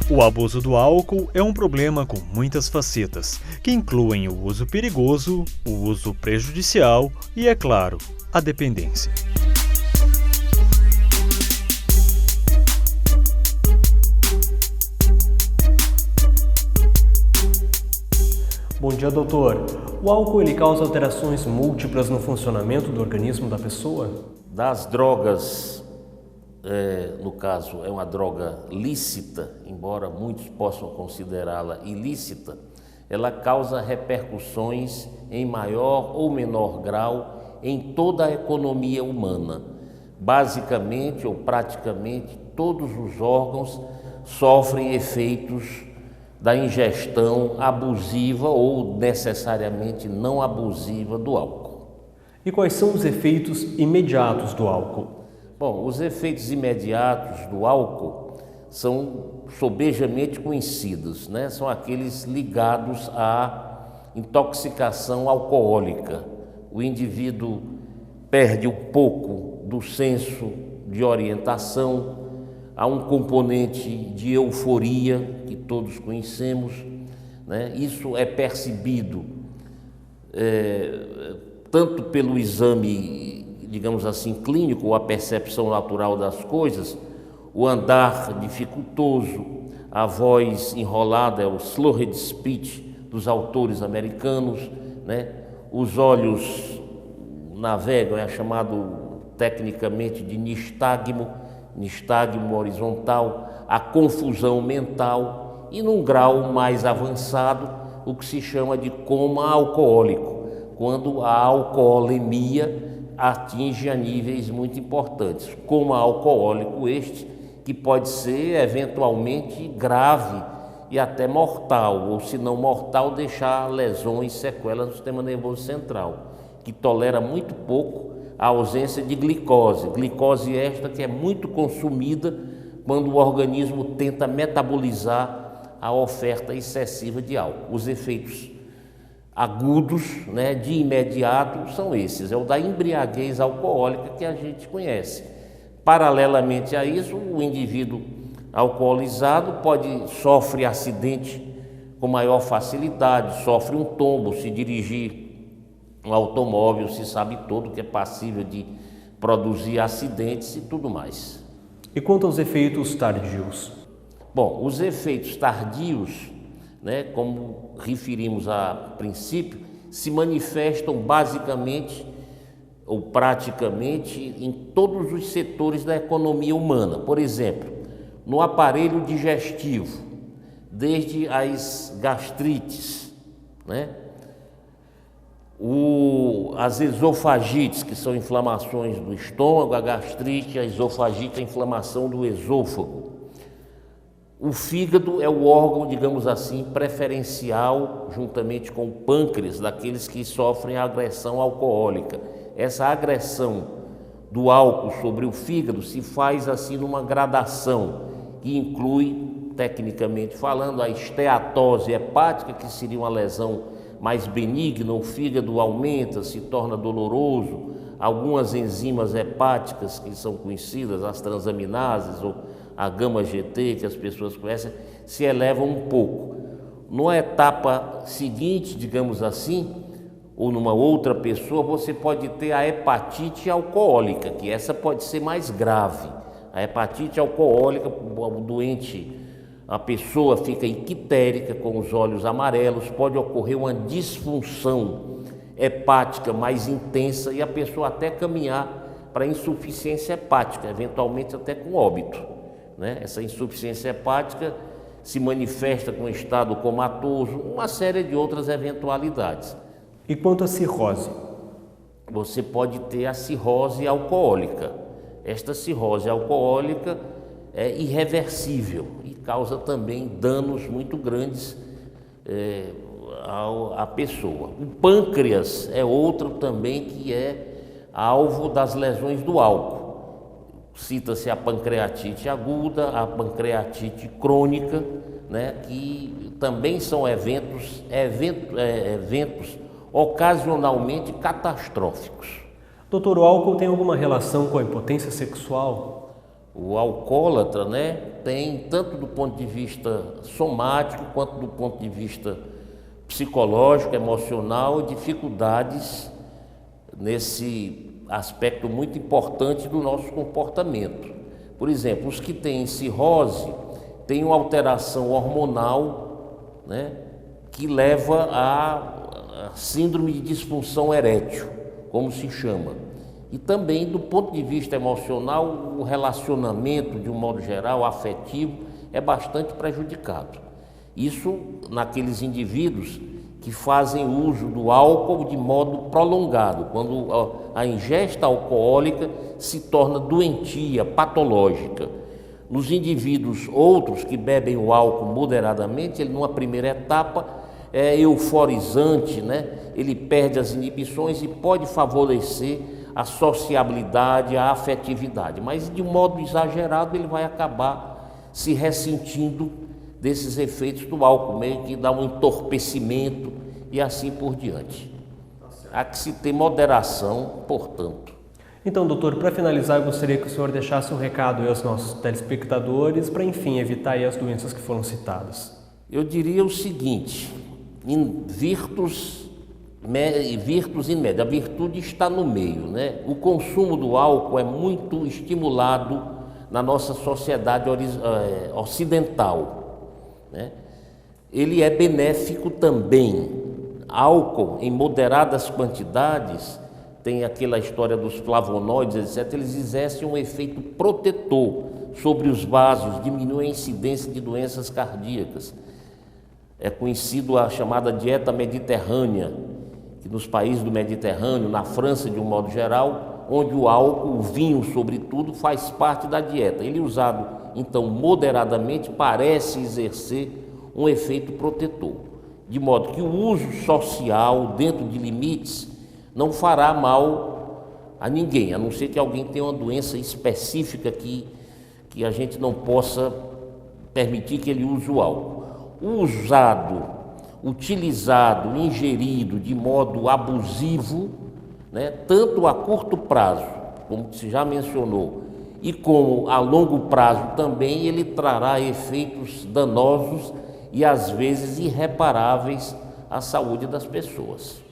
O abuso do álcool é um problema com muitas facetas, que incluem o uso perigoso, o uso prejudicial e, é claro, a dependência. Bom dia, doutor. O álcool ele causa alterações múltiplas no funcionamento do organismo da pessoa? Das drogas, no caso, é uma droga lícita, embora muitos possam considerá-la ilícita, ela causa repercussões em maior ou menor grau em toda a economia humana. Basicamente ou praticamente todos os órgãos sofrem efeitos da ingestão abusiva ou necessariamente não abusiva do álcool. E quais são os efeitos imediatos do álcool? Bom, os efeitos imediatos do álcool são sobejamente conhecidos, né? São aqueles ligados à intoxicação alcoólica. O indivíduo perde um pouco do senso de orientação, há um componente de euforia que todos conhecemos, né? Isso é percebido tanto pelo exame, digamos assim, clínico, a percepção natural das coisas, o andar dificultoso, a voz enrolada, é o slurred speech dos autores americanos, né? Os olhos navegam, é chamado tecnicamente de nistagmo horizontal, a confusão mental e, num grau mais avançado, o que se chama de coma alcoólico, quando a alcoolemia atinge a níveis muito importantes. Coma alcoólico este que pode ser eventualmente grave e até mortal, ou se não mortal, deixar lesões, sequelas no sistema nervoso central, que tolera muito pouco a ausência de glicose esta que é muito consumida quando o organismo tenta metabolizar a oferta excessiva de álcool. Os efeitos agudos, né, de imediato são esses, é o da embriaguez alcoólica que a gente conhece. Paralelamente a isso, o indivíduo alcoolizado sofre acidente com maior facilidade, sofre um tombo, se dirigir um automóvel, se sabe todo que é passível de produzir acidentes e tudo mais. E quanto aos efeitos tardios? Bom, os efeitos tardios, né, como referimos a princípio, se manifestam basicamente ou praticamente em todos os setores da economia humana. Por exemplo, no aparelho digestivo, desde as gastrites, né? As esofagites, que são inflamações do estômago, a gastrite, a esofagite, a inflamação do esôfago. O fígado é o órgão, digamos assim, preferencial, juntamente com o pâncreas, daqueles que sofrem agressão alcoólica. Essa agressão do álcool sobre o fígado se faz assim numa gradação, que inclui, tecnicamente falando, a esteatose hepática, que seria uma lesão mais benigna, o fígado aumenta, se torna doloroso, algumas enzimas hepáticas que são conhecidas, as transaminases ou a gama-GT, que as pessoas conhecem, se elevam um pouco. Numa etapa seguinte, digamos assim, ou numa outra pessoa, você pode ter a hepatite alcoólica, que essa pode ser mais grave. A hepatite alcoólica, o doente, a pessoa fica ictérica, com os olhos amarelos, pode ocorrer uma disfunção hepática mais intensa e a pessoa até caminhar para insuficiência hepática, eventualmente até com óbito, né? Essa insuficiência hepática se manifesta com estado comatoso, uma série de outras eventualidades. E quanto à cirrose? Você pode ter a cirrose alcoólica. Esta cirrose alcoólica é irreversível e causa também danos muito grandes à pessoa. O pâncreas é outro também que é alvo das lesões do álcool. Cita-se a pancreatite aguda, a pancreatite crônica, né, que também são eventos ocasionalmente catastróficos. Doutor, o álcool tem alguma relação com a impotência sexual? O alcoólatra, né, tem, tanto do ponto de vista somático quanto do ponto de vista psicológico, emocional, dificuldades nesse aspecto muito importante do nosso comportamento. Por exemplo, os que têm cirrose têm uma alteração hormonal, né, que leva a síndrome de disfunção erétil, como se chama. E também, do ponto de vista emocional, o relacionamento, de um modo geral, afetivo, é bastante prejudicado. Isso naqueles indivíduos que fazem uso do álcool de modo prolongado, quando a ingesta alcoólica se torna doentia, patológica. Nos indivíduos outros que bebem o álcool moderadamente, ele numa primeira etapa é euforizante, né? Ele perde as inibições e pode favorecer a sociabilidade, a afetividade, mas de modo exagerado ele vai acabar se ressentindo desses efeitos do álcool, meio que dá um entorpecimento e assim por diante. Há que se ter moderação, portanto. Então, doutor, para finalizar, eu gostaria que o senhor deixasse um recado aí aos nossos telespectadores para, enfim, evitar aí as doenças que foram citadas. Eu diria o seguinte: virtus in média, a virtude está no meio, né? O consumo do álcool é muito estimulado na nossa sociedade ocidental, né? Ele é benéfico também. Álcool em moderadas quantidades, tem aquela história dos flavonoides, etc., eles exercem um efeito protetor sobre os vasos, diminui a incidência de doenças cardíacas. É conhecido a chamada dieta mediterrânea, que nos países do Mediterrâneo, na França de um modo geral, onde o álcool, o vinho sobretudo, faz parte da dieta. Ele usado então moderadamente parece exercer um efeito protetor, de modo que o uso social dentro de limites não fará mal a ninguém, a não ser que alguém tenha uma doença específica que a gente não possa permitir que ele use o álcool. Utilizado, ingerido de modo abusivo, né, tanto a curto prazo, como se já mencionou, e como a longo prazo também, ele trará efeitos danosos e às vezes irreparáveis à saúde das pessoas.